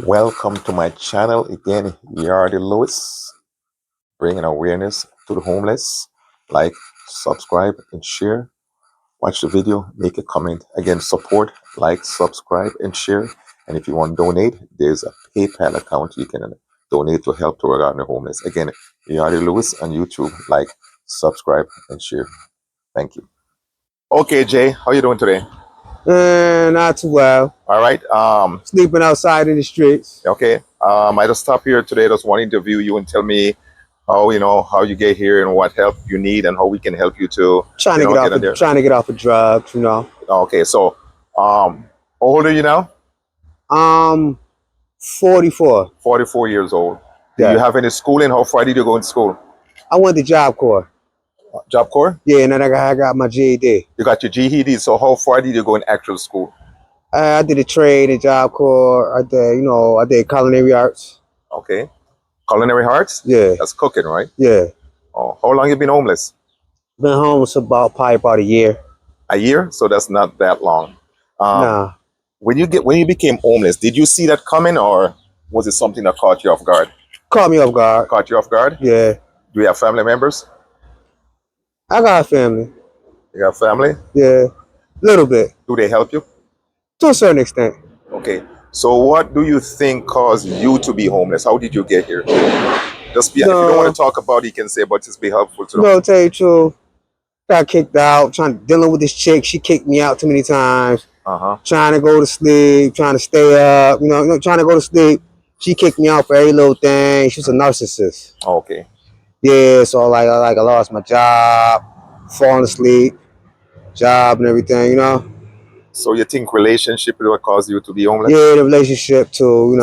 Welcome to my channel again. Yardy Lewis, bringing awareness to the homeless. Like, subscribe, and share. Watch the video, make a comment. Again, support, like, subscribe, and share. And if you want to donate, there's a PayPal account you can donate to help to regard the homeless. Again, Yardy Lewis on YouTube. Like, subscribe, and share. Thank you. Okay, Jay, how you doing today? Not too well. All right. Sleeping outside in the streets. Okay. I just stop here today. Just want to interview you and tell me how you get here and what help you need and how we can help you to Trying to get off of drugs, Okay. So, how old are you now? 44. 44 years old. Do Yeah. you have any schooling? How far did you go in school? I went to Job Corps. Job Corps? Yeah, and then I got my GED. You got your GED. So how far did you go in actual school? I did a trade at Job Corps. I did culinary arts. Okay. Culinary arts? Yeah. That's cooking, right? Yeah. Oh, how long you been homeless? Been homeless probably about a year. A year? So that's not that long. Nah. When you became homeless, did you see that coming, or was it something that caught you off guard? Caught me off guard. Caught you off guard? Yeah. Do you have family members? I got a family. You got family? Yeah. Little bit. Do they help you? To a certain extent. Okay. So what do you think caused you to be homeless? How did you get here? Just be, if you don't want to talk about it, you can say, but just be helpful to them. No, tell you the truth. Got kicked out, dealing with this chick. She kicked me out too many times. Trying to go to sleep, trying to stay up, trying to go to sleep. She kicked me out for every little thing. She was a narcissist. Okay. Yeah, so I lost my job, falling asleep, job and everything, So you think relationship is what caused you to be homeless? Yeah, the relationship too,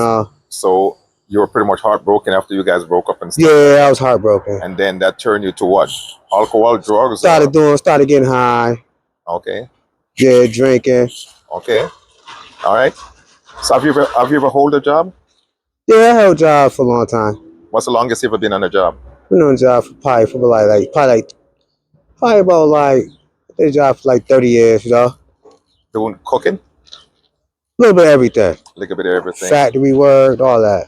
So you were pretty much heartbroken after you guys broke up and stuff. Yeah, I was heartbroken. And then that turned you to what? Alcohol, drugs? Started getting high. Okay. Yeah, drinking. Okay. All right. So have you ever held a job? Yeah, I held a job for a long time. What's the longest you ever been on a job? Been on a job for probably about I did a job for like 30 years, Doing cooking? A little bit of everything. A little bit of everything. Factory work, all that.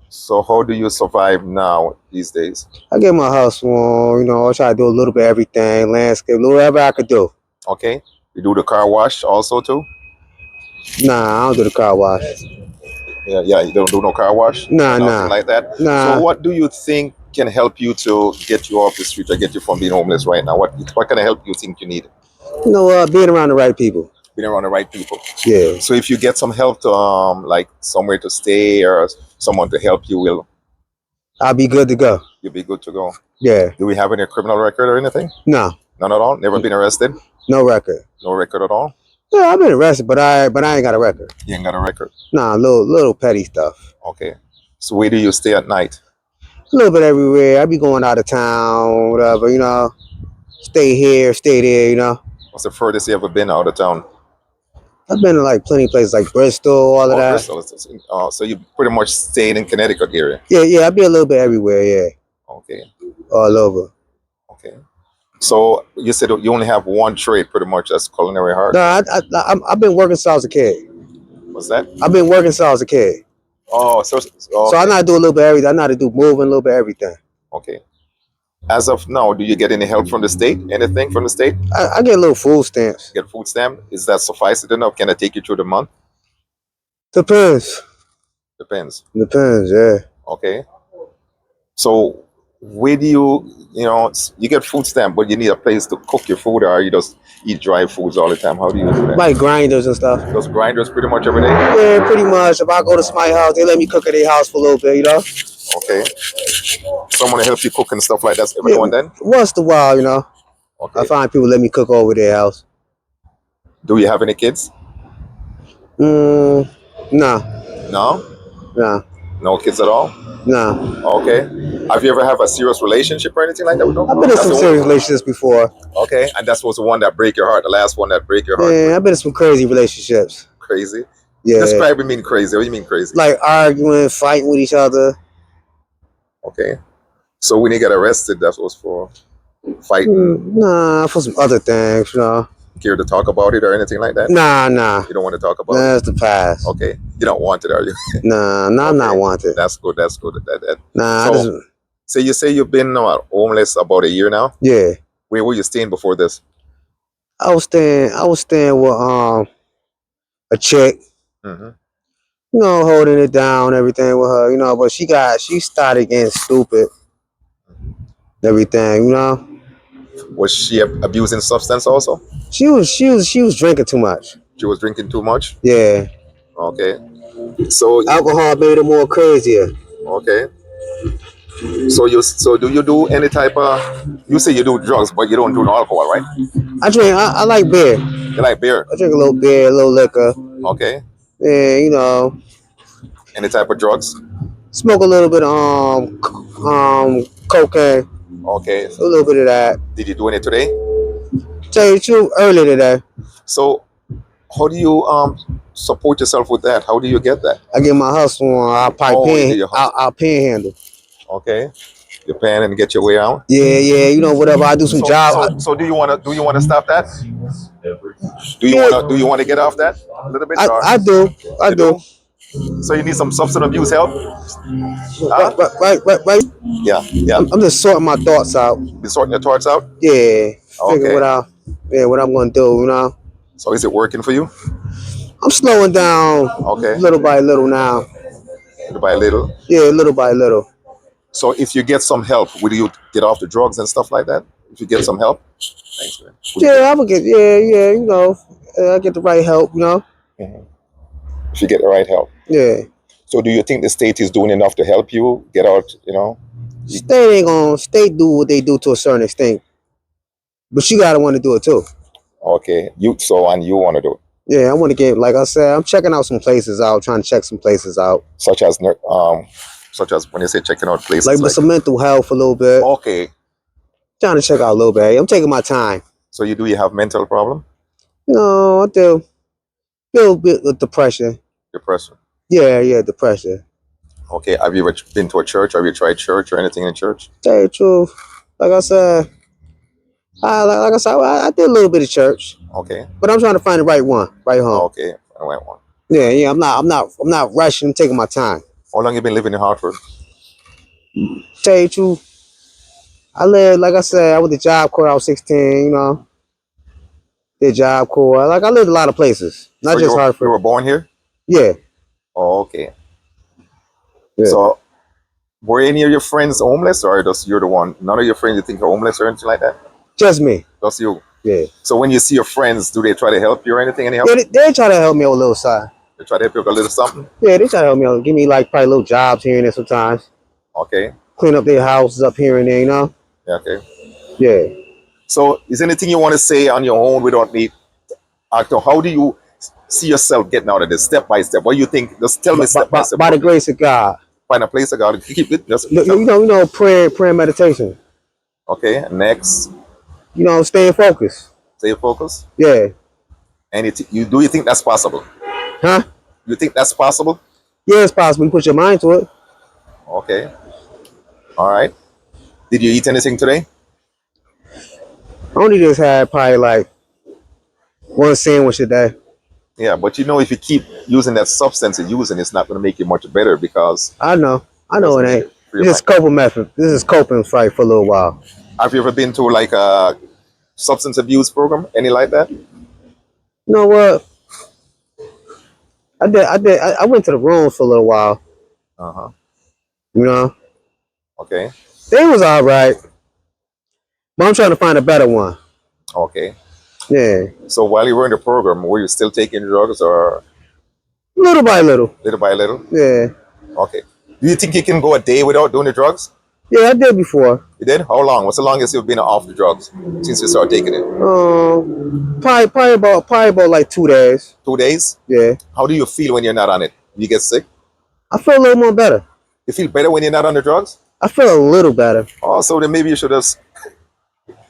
So how do you survive now these days? I get my hustle on, I try to do a little bit of everything, landscape, whatever I could do. Okay. You do the car wash also too? Nah, I don't do the car wash. Yeah, you don't do no car wash? Nothing like that? Nah. So what do you think can help you to get you off the street or get you from being homeless right now? What kind of help you think you need? Being around the right people. Being around the right people. Yeah. So if you get some help to like somewhere to stay or someone to help you, I'll be good to go. You'll be good to go. Yeah. Do we have any criminal record or anything? No. None at all? Never been arrested? No record. No record at all? Yeah, I've been arrested, but I ain't got a record. You ain't got a record? Nah, little petty stuff. Okay. So where do you stay at night? A little bit everywhere. I be going out of town, whatever, Stay here, stay there, What's the furthest you ever been out of town? I've been to like plenty of places like Bristol, all of that. Bristol. So you pretty much stayed in Connecticut area? Yeah, I be a little bit everywhere, yeah. Okay. All over. Okay. So you said you only have one trade pretty much, that's culinary art? No, I've been working since I was a kid. What's that? I've been working since I was a kid. Oh, so okay. So I know how to do a little bit of everything. I know how to do moving, a little bit of everything. Okay. As of now, do you get any help from the state? Anything from the state? I get a little food stamps. Get food stamp? Is that sufficient enough? Can I take you through the month? Depends. Depends, yeah. Okay. So where do you get food stamp, but you need a place to cook your food, or you just eat dry foods all the time? How do you do that? Like grinders and stuff. Those grinders pretty much every day? Yeah, pretty much. If I go to somebody's house, they let me cook at their house for a little bit, Okay. Someone to help you cook and stuff like that every now and then? Once in a while, Okay. I find people let me cook over their house. Do you have any kids? No. No? No. No kids at all? No. Okay. Have you ever had a serious relationship or anything like that? I've been in some serious relationships before. Okay. And that was the one that break your heart, the last one that break your heart? Yeah, I've been in some crazy relationships. Crazy? Yeah. Describe what you mean crazy. What do you mean crazy? Like arguing, fighting with each other. Okay. So when you get arrested, that was for fighting? Nah, for some other things, Care to talk about it or anything like that? Nah. You don't want to talk about it? That's the past. Okay. You don't want it, are you? Nah, Okay. I'm not wanted. That's good. That's good. Nah, So, you say you've been homeless about a year now. yeah. Where were you staying before this? I was staying with a chick, Mm-hmm. you know, holding it down, everything with her, you know, but she started getting stupid, everything, you know. Was she abusing substance also? She was drinking too much. She was drinking too much. Yeah. Okay. So Alcohol made her more crazier. okay. So do you do any type of? You say you do drugs, but you don't do no alcohol, right? I like beer. You like beer. I drink a little beer, a little liquor. Okay. Yeah, you know. Any type of drugs? Smoke a little bit of cocaine. Okay. A little bit of that. Did you do any today? Tell you the truth, early today. So how do you support yourself with that? How do you get that? I get my hustle on. You do your hustle. I'll panhandle. Okay. You pan and get your way out. Yeah, you know, whatever. I do some job. So do you want to stop that? Do you want to get off that a little bit? I do. You do? So you need some substance abuse help? Right. Yeah. I'm just sorting my thoughts out. Be sorting your thoughts out? Yeah. Figure Okay. what I'm gonna do, you know. So is it working for you? I'm slowing down Okay. little by little now. Little by little. Yeah, little by little. So if you get some help, will you get off the drugs and stuff like that? If you get some help? Thanks, man. Yeah, I would get you know. I get the right help, you know. Mhm. If you get the right help. Yeah. So do you think the state is doing enough to help you get out, State do what they do to a certain extent. But you gotta want to do it too. Okay. And you want to do it. Yeah, I want to get, like I said, I'm checking out some places out, trying to check some places out. Such as when you say checking out places. Like some mental health a little bit. Okay. Trying to check out a little bit. I'm taking my time. So you have mental problem? No, I do. A little bit of depression. Depression. Yeah, depression. Okay. Have you ever been to a church? Have you tried church or anything in church? Tell you the truth. Like I said, I did a little bit of church. Okay. But I'm trying to find the right one, right home. Okay. The right one. Yeah. I'm not rushing. I'm taking my time. How long you been living in Hartford? Tell you the truth. I lived, like I said, I went to Job Corps. I was 16. You know, did Job Corps. Like I lived a lot of places, not just Hartford. You were born here? Yeah. Oh, okay. Yeah. So, were any of your friends homeless, or just you're the one? None of your friends you think are homeless or anything like that? Just me. Just you. Yeah. So when you see your friends, do they try to help you or anything? Any help? Yeah, they try to help me on a little side. They try to help you with a little something? Yeah, they try to help me out. Give me like probably little jobs here and there sometimes. Okay. Clean up their houses up here and there, you know? Yeah, okay. Yeah. So is there anything you want to say on your own? We don't need actor. How do you see yourself getting out of this step by step? What do you think? Just tell me step by step. By the grace of God. Find a place of God. Keep it. Just you know, prayer and meditation. Okay. Next. You know, staying focused. Stay focused. Yeah. And you think that's possible? Huh? You think that's possible? Yeah, it's possible. You put your mind to it. Okay. All right. Did you eat anything today? I only just had probably like one sandwich a day. Yeah, but if you keep using that substance you're using, it's not going to make you much better because... I know it ain't. This is coping method. This is coping fight for a little while. Have you ever been to like a substance abuse program? Any like that? You know what? I did. I went to the rooms for a little while. Uh-huh. You know? Okay. They was all right. But I'm trying to find a better one. Okay. Yeah. So while you were in the program, were you still taking drugs or? Little by little. Little by little? Yeah. Okay. Do you think you can go a day without doing the drugs? Yeah, I did before. You did? How long? What's the longest you've been off the drugs since you started taking it? Probably about like 2 days. 2 days? Yeah. How do you feel when you're not on it? Do you get sick? I feel a little more better. You feel better when you're not on the drugs? I feel a little better. Oh, so then maybe you should just...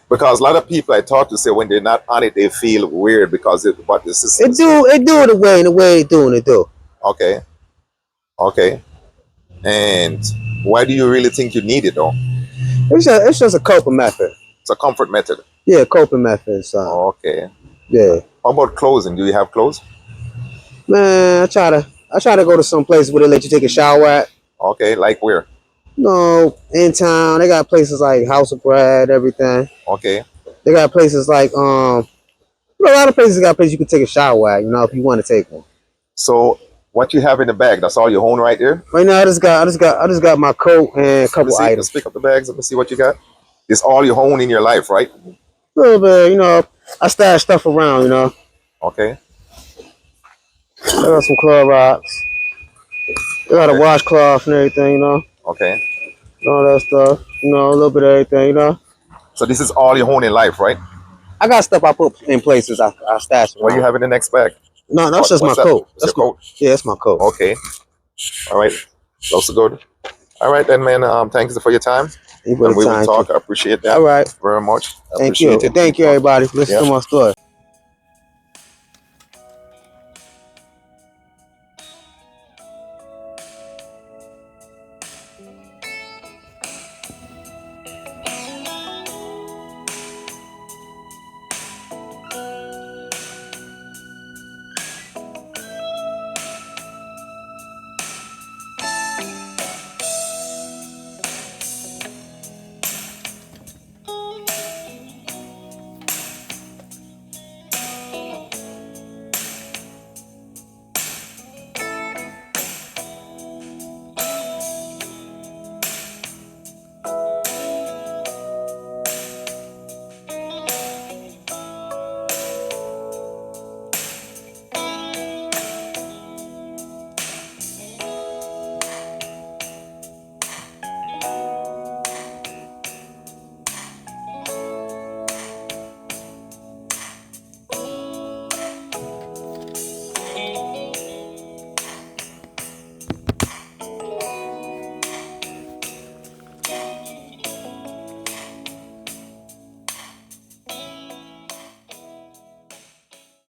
Because a lot of people I talk to say when they're not on it, they feel weird because but the system. It do the way it's doing it do. Okay. Okay. And why do you really think you need it though? It's just a coping method. It's a comfort method. Yeah, coping method. So. Okay. Yeah. How about clothing? Do you have clothes? Man, I try I try to go to some place where they let you take a shower at. Okay, like where? No, in town they got places like House of Bread, everything. Okay. They got places like a lot of places got places you can take a shower at. You know, if you want to take one. So what you have in the bag? That's all you own right there. Right now, I just got my coat and a couple items. Let's pick up the bags. Let me see what you got. It's all you own in your life, right? A little bit, you know. I stash stuff around, you know. Okay. I got some club rocks. I got a washcloth and everything, you know. Okay. All that stuff, you know, a little bit of everything, you know. So this is all you own in life, right? I got stuff I put in places I stash around. What do you have in the next bag? No, that's just my coat. That's your coat? Yeah, that's my coat. Okay. All right. Those are good. All right then, man. Thanks for your time. And we will talk. I appreciate that. All right. Very much. Thank you. Thank you, everybody, for listening to my story.